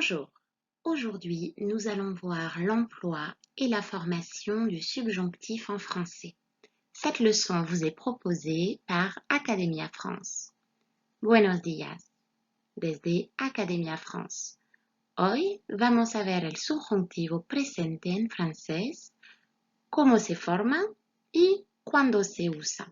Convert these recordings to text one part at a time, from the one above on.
Bonjour, aujourd'hui nous allons voir l'emploi et la formation du subjonctif en français. Cette leçon vous est proposée par Academia France. Buenos días, desde Academia France. Hoy vamos a ver el subjuntivo presente en francés, cómo se forma y cuándo se usa.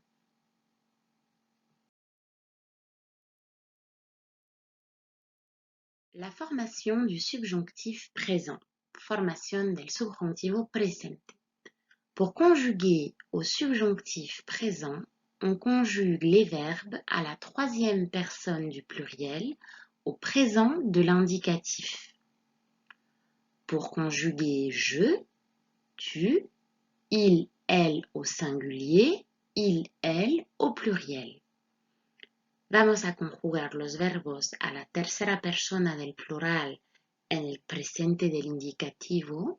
La formation du subjonctif présent, formación del subjuntivo presente. Pour conjuguer au subjonctif présent, on conjugue les verbes à la troisième personne du pluriel au présent de l'indicatif. Pour conjuguer je, tu, il, elle au singulier, il, elle au pluriel. Vamos a conjugar los verbos a la tercera persona del plural en el presente del indicativo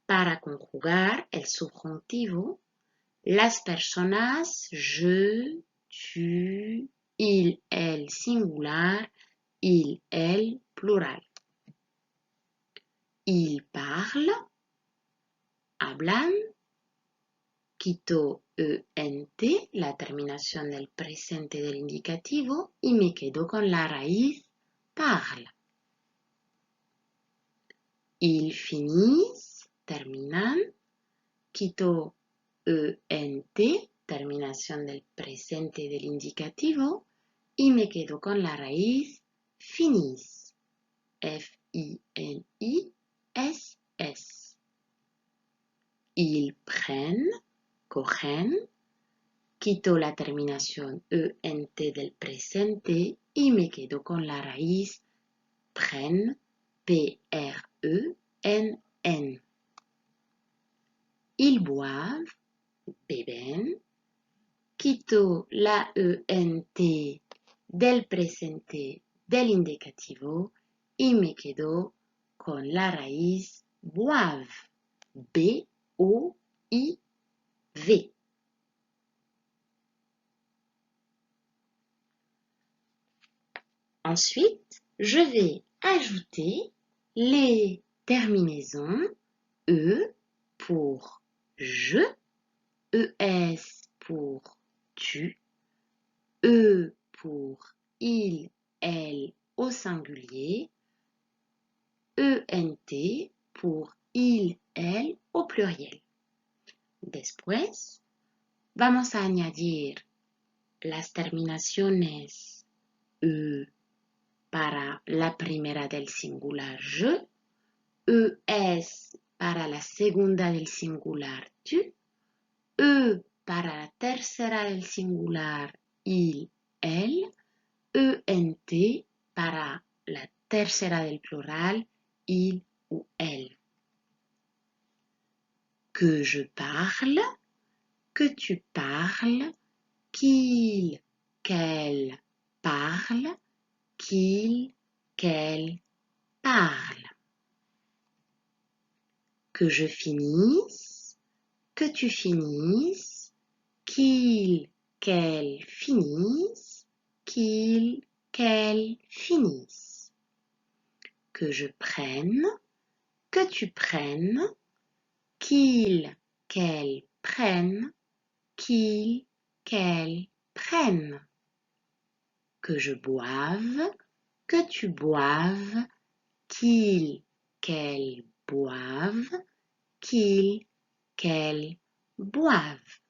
para conjugar el subjuntivo, las personas je, tu, il, elle singular, il, elle plural. Il parle, hablan, quito ent, la terminación del presente del indicativo, y me quedo con la raíz parle. Ils finissent, terminan, quito ent, terminación del presente del indicativo, y me quedo con la raíz finis, F-I-N-I-S-S. Ils prennent, cogen, quito la terminación ent del presente y me quedo con la raíz prennent, P-R-E-N-N. Ils boivent, beben, quito la ent del presente del indicativo y me quedo con la raíz boive, B-O-I-V. Ensuite, je vais ajouter les terminaisons E pour je, ES pour tu, E pour il, elle au singulier, ENT pour il, elle au pluriel. Después, vamos a añadir las terminaciones E para la primera del singular je, ES para la segunda del singular tu, E para la tercera del singular il, elle, ENT para la tercera del plural il ou elle. Que je parle, que tu parles, qu'il, qu'elle parle, qu'il, qu'elle parle. Que je finisse, que tu finisses, qu'il, qu'elle finisse, qu'il, qu'elle finisse. Que je prenne, que tu prennes, qu'il, qu'elle prenne, qu'il, qu'elle prenne. Que je boive, que tu boives, qu'il, qu'elle boive, qu'il, qu'elle boive.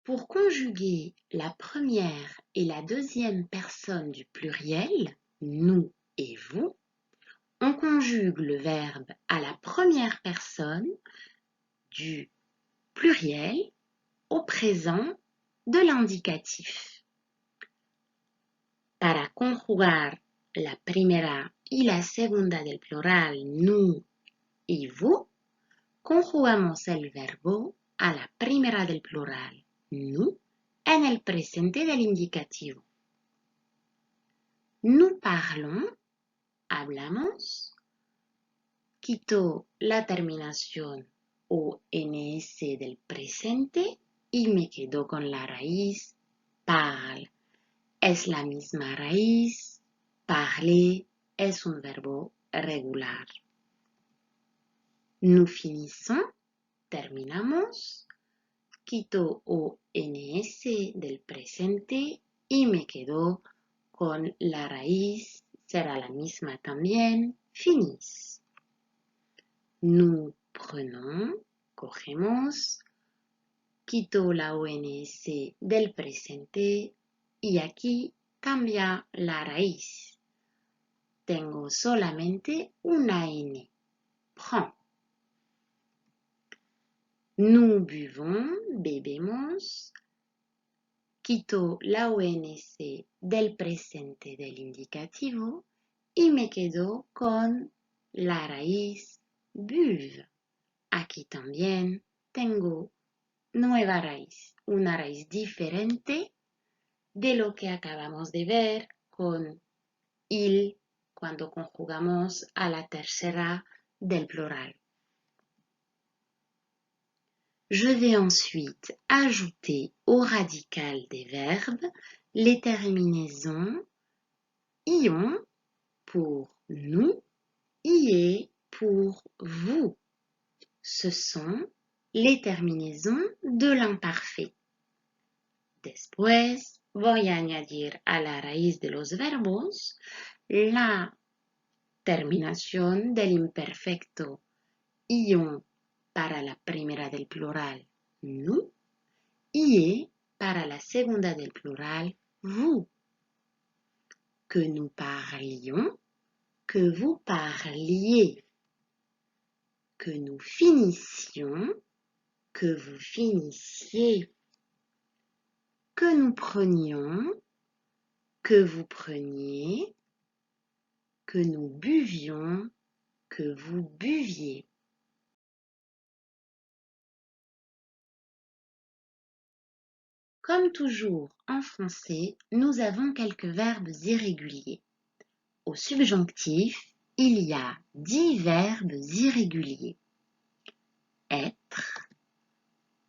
Pour conjuguer la première et la deuxième personne du pluriel, nous et vous, on conjugue le verbe à la première personne du pluriel au présent de l'indicatif. Para conjugar la primera y la segunda del plural nous y vous, conjugamos el verbo a la primera del plural nous en el presente del indicativo. Nous parlons, hablamos, quito la terminación ONS del presente y me quedo con la raíz parle es la misma raíz. Parler es un verbo regular. Nous finissons, terminamos. Quito ONS del presente y me quedo con la raíz, será la misma también, finis. Nous prenons, cogemos, quito la ONS del presente y aquí cambia la raíz. Tengo solamente una N. Prends. Nous buvons, bebemos. Quito la ONS del presente del indicativo y me quedo con la raíz buve. Aquí también tengo nueva raíz, una raíz diferente de lo que acabamos de ver con il cuando conjugamos a la tercera del plural. Je vais ensuite ajouter au radical des verbes les terminaisons ion pour nous, ié pour vous. Ce sont les terminaisons de l'imparfait. Después voy a añadir a la raíz de los verbos la terminación del imperfecto ion para la primera del plural, nous, ié para la segunda del plural, vous. Que nous parlions, que vous parliez. Que nous finissions, que vous finissiez. Que nous prenions, que vous preniez. Que nous buvions, que vous buviez. Comme toujours en français, nous avons quelques verbes irréguliers. Au subjonctif, il y a 10 verbes irréguliers. Être,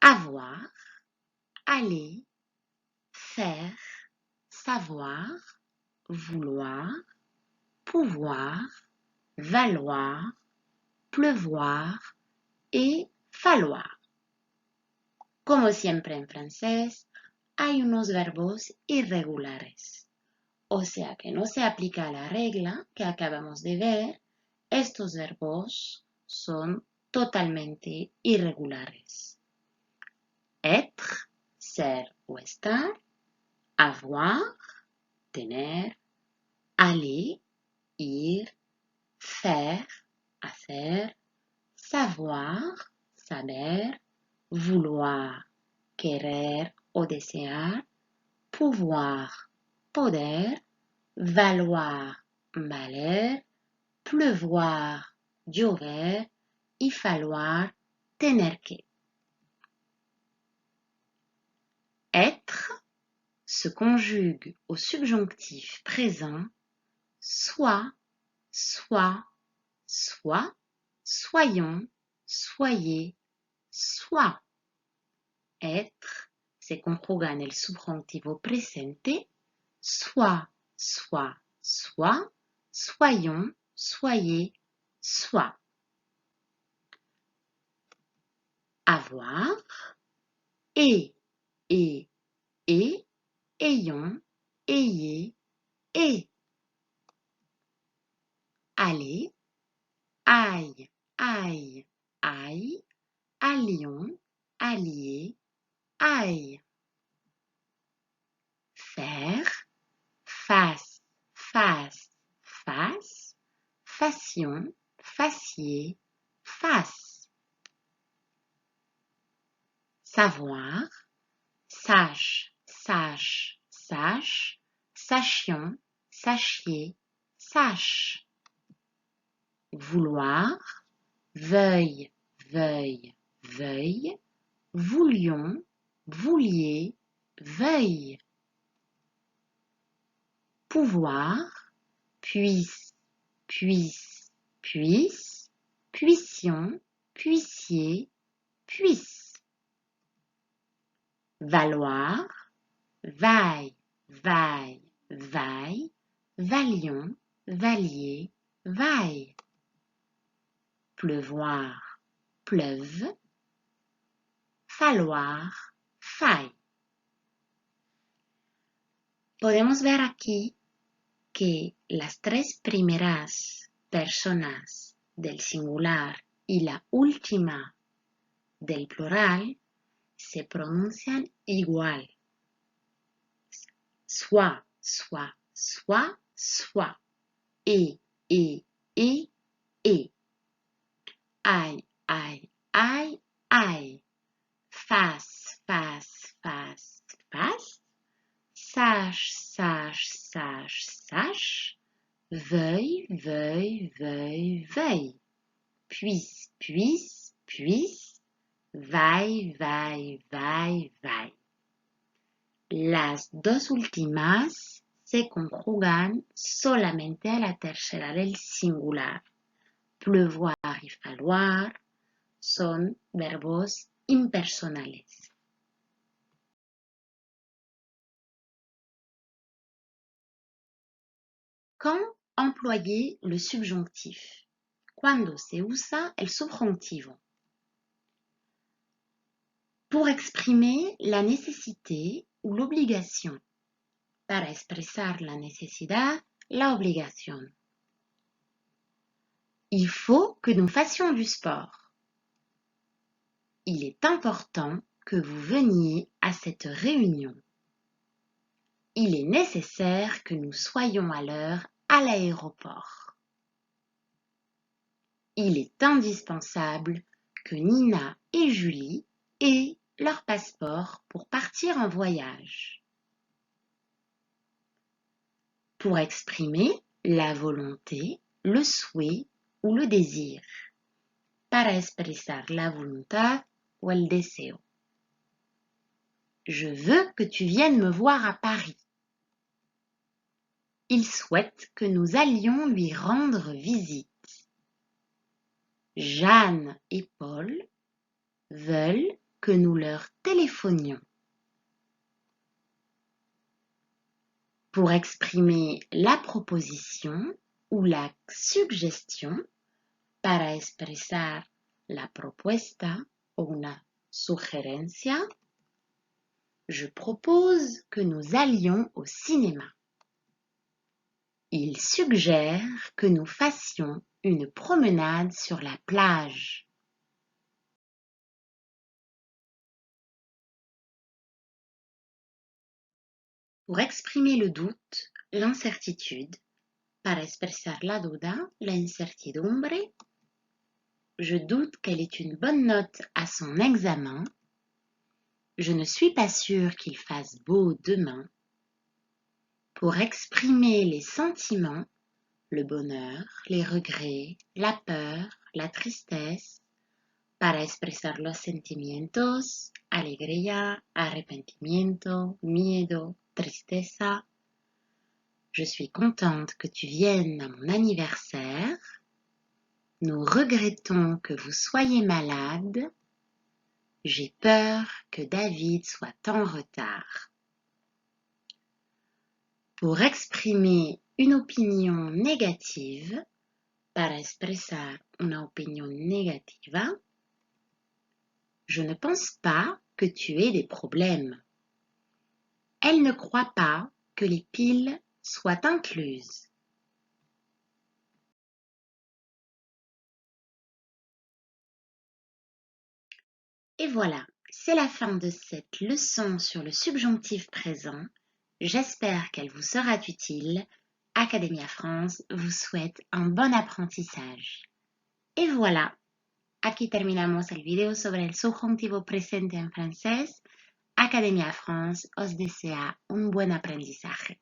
avoir, aller, faire, savoir, vouloir, pouvoir, valoir, pleuvoir et falloir. Como siempre en francés, hay unos verbos irregulares. O sea que no se aplica la regla que acabamos de ver, estos verbos son totalmente irregulares. Être, ser o estar, avoir, tener, aller, ir, faire, hacer, savoir, saber, vouloir, querer o desear, pouvoir, poder, valoir, valer, pleuvoir, llover y falloir, tener que. Être se conjugue au subjonctif présent soit, soit, soit, soyons, soyez, soit. Être se conjuga en el subjuntivo presente soit, soit, soit, soyons, soyez, soit. Avoir, et, ayons, ayez, et. Aller, aille, aille, aille, allions, allier, aille. Faire, face, face, face, fassions, fassiez, face. Savoir, sache, sache, sache, sachions, sachiez, sache. Vouloir, veuille, veuille, veuille, voulions, vouliez, veuille. Pouvoir, puisse, puisse, puisse, puissions, puissiez, puisse. Valoir, vaille, vaille, vaille, valion, valier, vaille. Pleuvoir, pleuve, falloir, faille. Podemos ver aquí que las tres primeras personas del singular y la última del plural se pronuncian igual. Soit, soit, soit, soit. Et. Aïe, aïe, aïe, aïe. Face, face, face, face. Sache, sache, sache, sache. Veuille, veuille, veuille, veuille. Puisse, puisse, puisse. Vaille, vaille, vaille, vaille. Las dos últimas se conjugan solamente a la tercera del singular. Pleuvoir y falloir son verbos impersonales. Quand employer le subjonctif? Cuando se usa el subjuntivo? Pour exprimer la nécessité ou l'obligation. Para expresar la necesidad, la obligación. Il faut que nous fassions du sport. Il est important que vous veniez à cette réunion. Il est nécessaire que nous soyons à l'heure à l'aéroport. Il est indispensable que Nina et Julie aient leur passeport pour partir en voyage. Pour exprimer la volonté, le souhait ou le désir. Para expresar la voluntad o el deseo. Je veux que tu viennes me voir à Paris. Il souhaite que nous allions lui rendre visite. Jeanne et Paul veulent que nous leur téléphonions. Pour exprimer la proposition ou la suggestion, para expresar la propuesta o una sugerencia, je propose que nous allions au cinéma. Il suggère que nous fassions une promenade sur la plage. Pour exprimer le doute, l'incertitude, para expresar la duda, la incertidumbre, je doute qu'elle ait une bonne note à son examen. Je ne suis pas sûre qu'il fasse beau demain. Pour exprimer les sentiments, le bonheur, les regrets, la peur, la tristesse, para expresar los sentimientos, alegría, arrepentimiento, miedo, tristeza. Je suis contente que tu viennes à mon anniversaire. Nous regrettons que vous soyez malade. J'ai peur que David soit en retard. Pour exprimer une opinion négative, para expresar una opinión negativa, je ne pense pas que tu aies des problèmes. Elle ne croit pas que les piles soient incluses. Et voilà, c'est la fin de cette leçon sur le subjonctif présent. J'espère qu'elle vous sera utile. Academia France vous souhaite un bon apprentissage. Et voilà, aquí terminamos el video sobre el subjuntivo presente en francés. Academia France os desea un buen aprendizaje.